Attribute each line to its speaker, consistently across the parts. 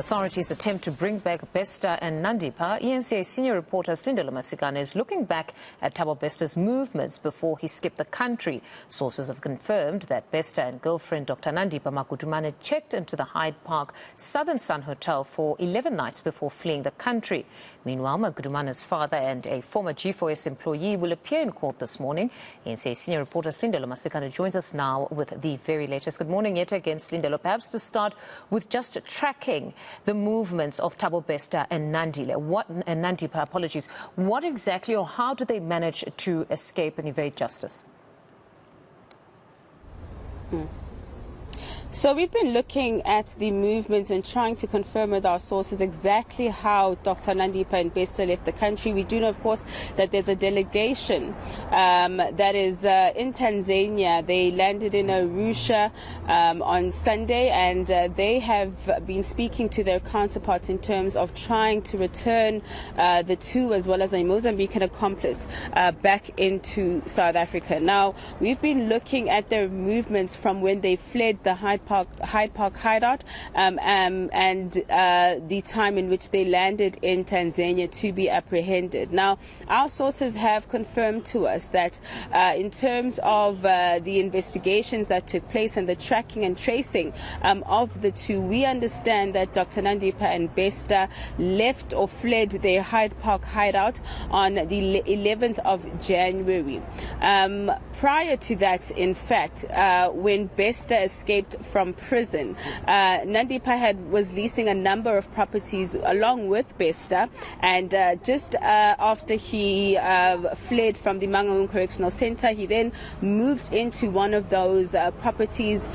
Speaker 1: Authorities attempt to bring back Bester and Nandipha. eNCA Senior Reporter Silindelo Masikane is looking back at Thabo Bester's movements before he skipped the country. Sources have confirmed that Bester and girlfriend Dr. Nandipha Magadumana checked into the Hyde Park Southern Sun Hotel for 11 nights before fleeing the country. Meanwhile, Magadumana's father and a former G4S employee will appear in court this morning. eNCA Senior Reporter Silindelo Masikane joins us now with the very latest. Good morning yet again, Silindelo. Perhaps to start with just tracking the movements of Thabo Bester and Nandipha, apologies. What exactly or how did they manage to escape and evade justice?
Speaker 2: So we've been looking at the movements and trying to confirm with our sources exactly how Dr. Nandipha and Bester left the country. We do know, of course, that there's a delegation that is in Tanzania. They landed in Arusha on Sunday, and they have been speaking to their counterparts in terms of trying to return the two, as well as a Mozambican accomplice, back into South Africa. Now, we've been looking at their movements from when they fled the Hyde Park hideout and the time in which they landed in Tanzania to be apprehended. Now, our sources have confirmed to us that in terms of the investigations that took place and the tracking and tracing of the two, we understand that Dr. Nandipha and Bester left or fled their Hyde Park hideout on the 11th of January. Prior to that, in fact, when Bester escaped from prison, Nandipha was leasing a number of properties along with Bester, and just after he fled from the Mangaung Correctional Center, he then moved into one of those properties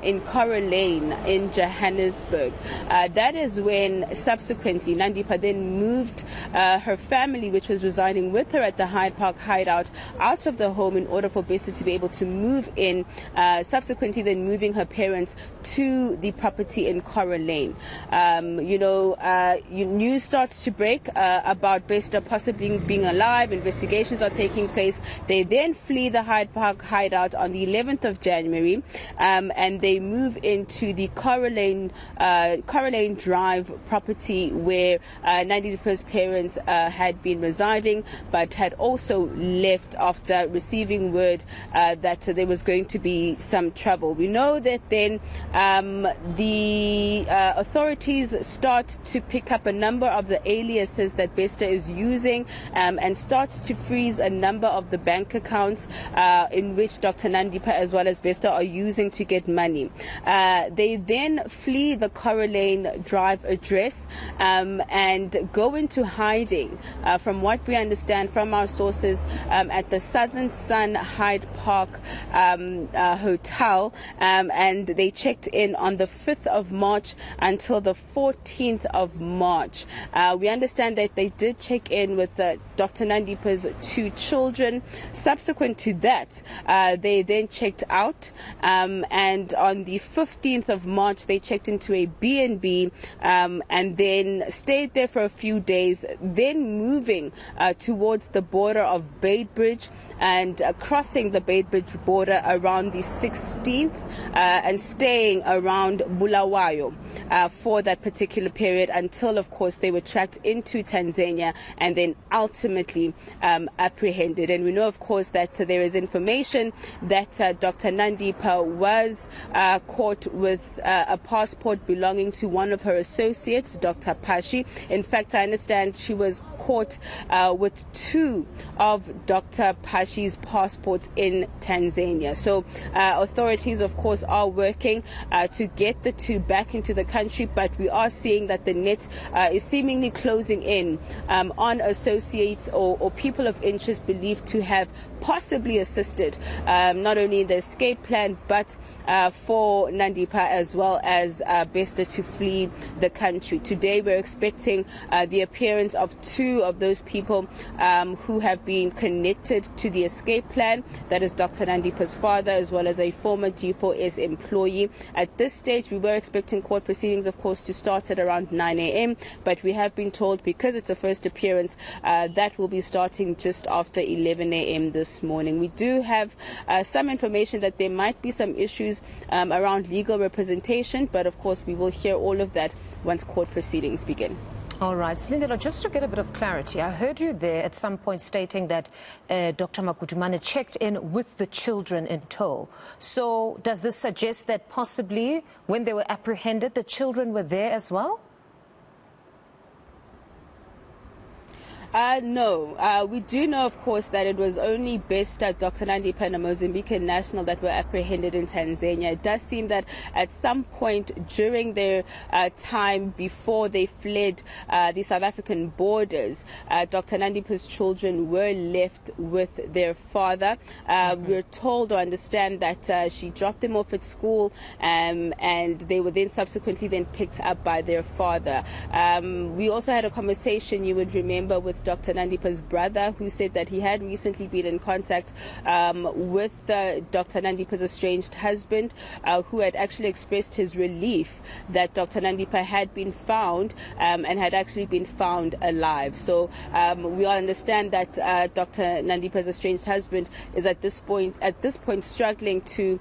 Speaker 2: in Coral Lane in Johannesburg. That is when subsequently Nandipha then moved her family, which was residing with her at the Hyde Park hideout, out of the home in order for Bester to be able to move in, subsequently then moving her parents to the property in Coral Lane. News starts to break about Bester possibly being alive. Investigations are taking place. They then flee the Hyde Park hideout on the 11th of January, and they move into the Coral Lane Drive property where Nandipha's parents had been residing, but had also left after receiving word that there was going to be some trouble. We know that then the authorities start to pick up a number of the aliases that Bester is using, and start to freeze a number of the bank accounts in which Dr. Nandipha as well as Bester are using to get money. They then flee the Coral Lane Drive address and go into hiding, from what we understand from our sources, at the Southern Sun Hyde Park hotel, and they checked in on the 5th of March until the 14th of March. We understand that they did check in with Dr. Nandipha's two children. Subsequent to that, they then checked out, and on the 15th of March they checked into a B&B, and then stayed there for a few days, then moving towards the border of Beitbridge and crossing the Beitbridge border around the 16th, and staying around Bulawayo for that particular period until, of course, they were tracked into Tanzania and then ultimately apprehended. And we know, of course, that there is information that Dr. Nandipha was caught with a passport belonging to one of her associates, Dr. Pashi. In fact, I understand she was caught with two of Dr. Pashi's passports in Tanzania. So authorities, of course, are working to get the two back into the country, but we are seeing that the net is seemingly closing in on associates or people of interest believed to have possibly assisted not only in the escape plan, but for Nandipha as well as Bester to flee the country. Today we're expecting the appearance of two of those people who have been connected to the escape plan. That is Dr. Nandipha's father as well as a former G4S employee. At this stage we were expecting court proceedings, of course, to start at around 9 a.m. but we have been told, because it's a first appearance, that will be starting just after 11 a.m. this morning. We do have some information that there might be some issues around legal representation, but of course we will hear all of that once court proceedings begin.
Speaker 1: All right, Silindelo, just to get a bit of clarity, I heard you there at some point stating that Dr. Magadumana checked in with the children in tow. So does this suggest that possibly when they were apprehended, the children were there as well?
Speaker 2: No. We do know, of course, that it was only Bester, Dr. Nandipha, and a Mozambican national that were apprehended in Tanzania. It does seem that at some point during their time before they fled the South African borders, Dr. Nandipha's children were left with their father. We're told or understand that she dropped them off at school and they were then subsequently then picked up by their father. We also had a conversation, you would remember, with Dr. Nandipha's brother, who said that he had recently been in contact with Dr. Nandipha's estranged husband, who had actually expressed his relief that Dr. Nandipha had been found and had actually been found alive. So we all understand that Dr. Nandipha's estranged husband is at this point struggling to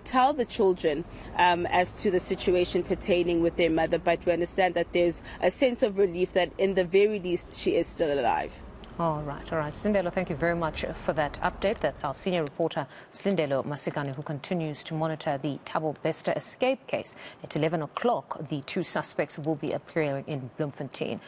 Speaker 2: tell the children as to the situation pertaining with their mother, but we understand that there's a sense of relief that in the very least she is still alive.
Speaker 1: All right. Silindelo, thank you very much for that update. That's our senior reporter, Silindelo Masikane, who continues to monitor the Thabo Bester escape case. At 11 o'clock, the two suspects will be appearing in Bloemfontein.